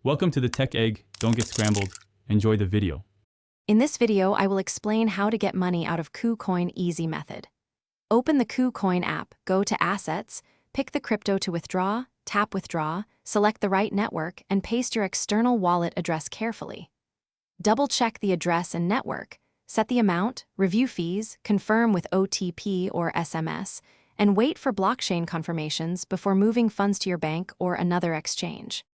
Welcome to the Tech Egg. Don't get scrambled. Enjoy the video. In this video, I will explain how to get money out of KuCoin easy method. Open the KuCoin app, go to Assets, pick the crypto to withdraw, tap Withdraw, select the right network, and paste your external wallet address carefully. Double-check the address and network, set the amount, review fees, confirm with OTP or SMS, and wait for blockchain confirmations before moving funds to your bank or another exchange.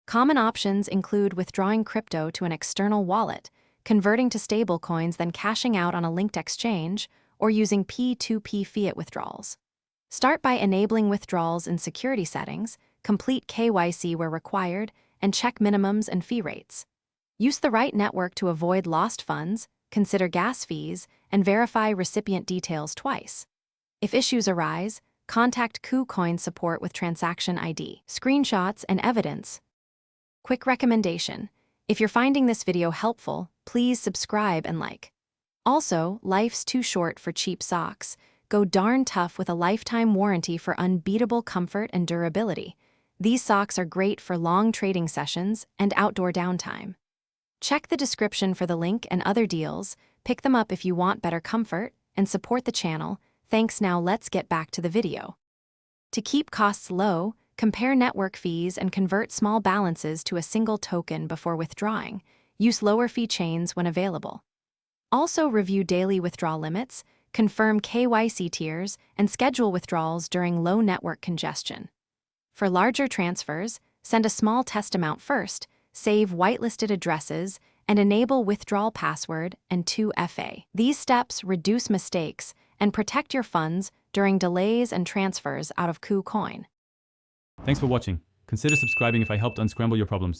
Common options include withdrawing crypto to an external wallet, converting to stablecoins, then cashing out on a linked exchange, or using P2P fiat withdrawals. Start by enabling withdrawals in security settings, complete KYC where required, and check minimums and fee rates. Use the right network to avoid lost funds, consider gas fees, and verify recipient details twice. If issues arise, contact KuCoin support with transaction ID, screenshots, and evidence. Quick recommendation: if you're finding this video helpful, please subscribe and like. Also, life's too short for cheap socks. Go darn tough with a lifetime warranty for unbeatable comfort and durability. These socks are great for long trading sessions and outdoor downtime. Check the description for the link and other deals, pick them up if you want better comfort, and support the channel. Thanks. Now let's get back to the video. To keep costs low, compare network fees and convert small balances to a single token before withdrawing. Use lower fee chains when available. Also review daily withdrawal limits, confirm KYC tiers, and schedule withdrawals during low network congestion. For larger transfers, send a small test amount first, save whitelisted addresses, and enable withdrawal password and 2FA. These steps reduce mistakes and protect your funds during delays and transfers out of KuCoin. Thanks for watching. Consider subscribing if I helped unscramble your problems.